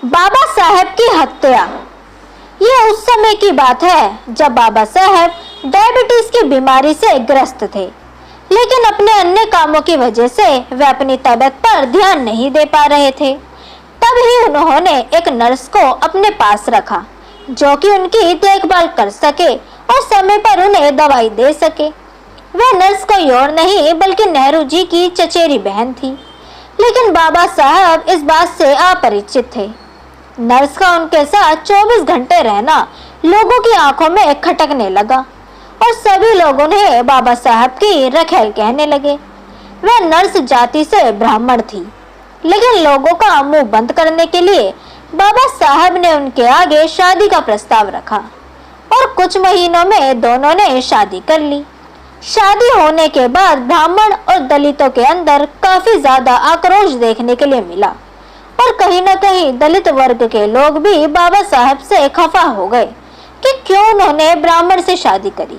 बाबा साहेब की हत्या। ये उस समय की बात है जब बाबा साहेब डायबिटीज की बीमारी से ग्रस्त थे, लेकिन अपने अन्य कामों की वजह से वे अपनी तबीयत पर ध्यान नहीं दे पा रहे थे। तब ही उन्होंने एक नर्स को अपने पास रखा जो कि उनकी देखभाल कर सके और समय पर उन्हें दवाई दे सके। वह नर्स कोई और नहीं बल्कि नेहरू जी की चचेरी बहन थी, लेकिन बाबा साहब इस बात से अपरिचित थे। नर्स का उनके साथ 24 घंटे रहना लोगों की आंखों में खटकने लगा और सभी लोग उन्हें बाबा साहब की रखेल कहने लगे। वह नर्स जाति से ब्राह्मण थी, लेकिन लोगों का मुंह बंद करने के लिए बाबा साहब ने उनके आगे शादी का प्रस्ताव रखा और कुछ महीनों में दोनों ने शादी कर ली। शादी होने के बाद ब्राह्मण और दलितों के अंदर काफी ज्यादा आक्रोश देखने के लिए मिला और कहीं न कहीं दलित वर्ग के लोग भी बाबा साहब से खफा हो गए कि क्यों उन्होंने ब्राह्मण से शादी करी।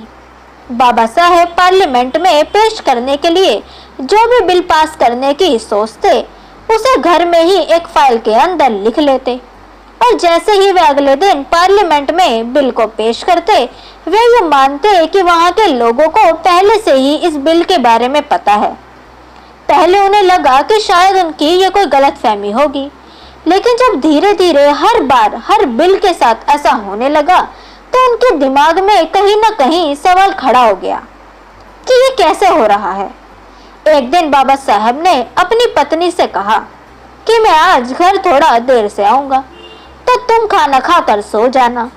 बाबा साहब पार्लियामेंट में पेश करने के लिए जो भी बिल पास करने की सोचते उसे घर में ही एक फाइल के अंदर लिख लेते और जैसे ही वे अगले दिन पार्लियामेंट में बिल को पेश करते वे ये मानते कि वहां के लोगों को पहले से ही इस बिल के बारे में पता है। पहले उन्हें लगा कि शायद उनकी ये कोई गलतफहमी होगी, लेकिन जब धीरे धीरे हर बार हर बिल के साथ ऐसा होने लगा तो उनके दिमाग में कहीं ना कहीं सवाल खड़ा हो गया कि ये कैसे हो रहा है। एक दिन बाबा साहब ने अपनी पत्नी से कहा कि मैं आज घर थोड़ा देर से आऊंगा, तो तुम खाना खाकर सो जाना।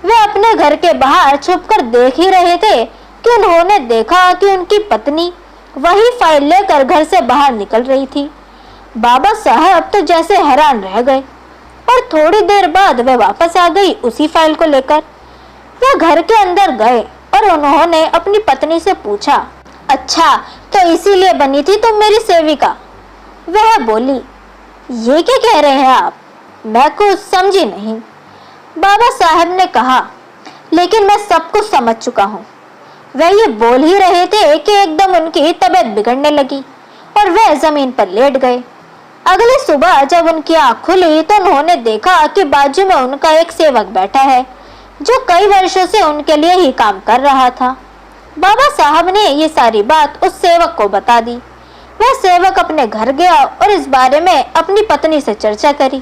वे अपने घर के बाहर छुपकर देख ही रहे थे कि उन्होंने देखा कि उनकी पत्नी वही फाइल लेकर घर से बाहर निकल रही थी। बाबा साहब तो जैसे हैरान रह गए और थोड़ी देर बाद वे वापस आ गई उसी फाइल को लेकर। वे घर के अंदर गए और उन्होंने अपनी पत्नी से पूछा, अच्छा तो इसीलिए बनी थी तुम मेरी सेविका? वह बोली, ये क्या कह रहे हैं आप? मैं कुछ समझी नहीं। बाबा साहब ने कहा, लेकिन मैं सब कुछ समझ चुका हूँ। वह ये बोल ही रहे थे कि एकदम उनकी तबीयत बिगड़ने लगी और वह जमीन पर लेट गए। अगली सुबह जब उनकी आंख खुली तो उन्होंने देखा कि बाजू में उनका एक सेवक बैठा है जो कई वर्षों से उनके लिए ही काम कर रहा था। बाबा साहब ने ये सारी बात उस सेवक को बता दी। वह सेवक अपने घर गया और इस बारे में अपनी पत्नी से चर्चा करी।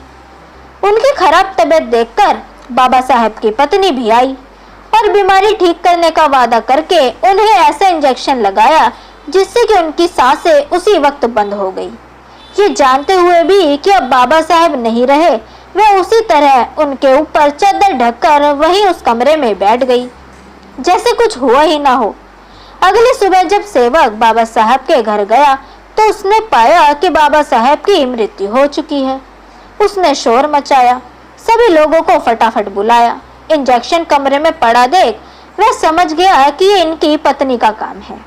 उनकी खराब तबीयत देखकर बाबा साहब की पत्नी भी आई और बीमारी ठीक करने का वादा करके उन्हें ऐसा इंजेक्शन लगाया जिससे कि उनकी सांसें उसी वक्त बंद हो गई। ये जानते हुए भी कि अब बाबा साहब नहीं रहे, वह उसी तरह उनके ऊपर चादर ढककर वहीं उस कमरे में बैठ गई जैसे कुछ हुआ ही ना हो। अगली सुबह जब सेवक बाबा साहब के घर गया तो उसने पाया कि बाबा साहब की मृत्यु हो चुकी है। उसने शोर मचाया, सभी लोगों को फटाफट बुलाया। इंजेक्शन कमरे में पड़ा देख वह समझ गया कि ये इनकी पत्नी का काम है।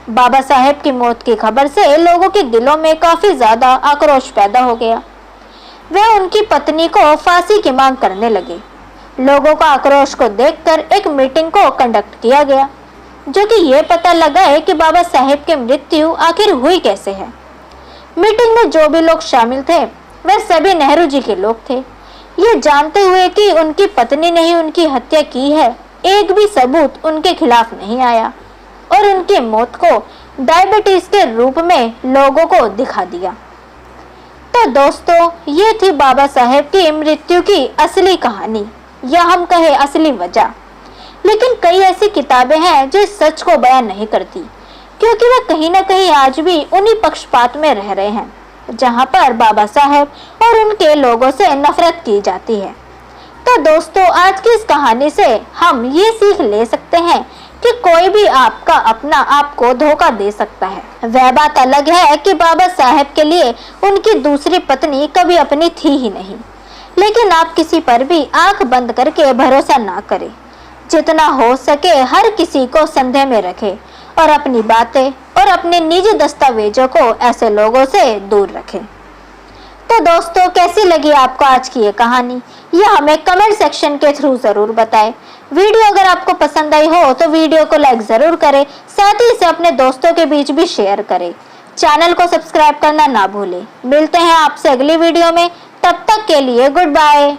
बाबा साहब की मौत की खबर से लोगों के दिलों में काफी ज्यादा आक्रोश पैदा हो गया। वे उनकी पत्नी को फांसी की मांग करने लगे। लोगों का आक्रोश को देखकर एक मीटिंग को कंडक्ट किया गया जो कि ये पता लगाए कि बाबा साहब की मृत्यु आखिर हुई कैसे है। मीटिंग में जो भी लोग शामिल थे वे सभी नेहरू जी के लोग थे। ये जानते हुए कि उनकी पत्नी ने ही उनकी हत्या की है, एक भी सबूत उनके खिलाफ नहीं आया और उनकी मौत को डायबिटीज के रूप में लोगों को दिखा दिया। तो दोस्तों, ये थी बाबा साहब की मृत्यु की असली कहानी या हम कहे असली वजह। लेकिन कई ऐसी किताबें हैं जो इस सच को बयान नहीं करती, क्योंकि वे कहीं ना कहीं आज भी उन्हीं पक्षपात में रह रहे हैं जहां पर बाबा साहब और उनके लोगों से नफरत की जाती है। तो दोस्तों, आज की इस कहानी से हम ये सीख ले सकते हैं कि कोई भी आपका अपना आपको धोखा दे सकता है। वह बात अलग है कि बाबा साहब के लिए उनकी दूसरी पत्नी कभी अपनी थी ही नहीं, लेकिन आप किसी पर भी आंख बंद करके भरोसा ना करें। जितना हो सके हर किसी को संदेह में रखें और अपनी बातें और अपने निजी दस्तावेजों को ऐसे लोगों से दूर रखें। तो दोस्तों, कैसी लगी आपको आज की ये कहानी, यह हमें कमेंट सेक्शन के थ्रू जरूर बताएं। वीडियो अगर आपको पसंद आई हो तो वीडियो को लाइक जरूर करें, साथ ही इसे अपने दोस्तों के बीच भी शेयर करें। चैनल को सब्सक्राइब करना ना भूलें। मिलते हैं आपसे अगली वीडियो में। तब तक के लिए गुड बाय।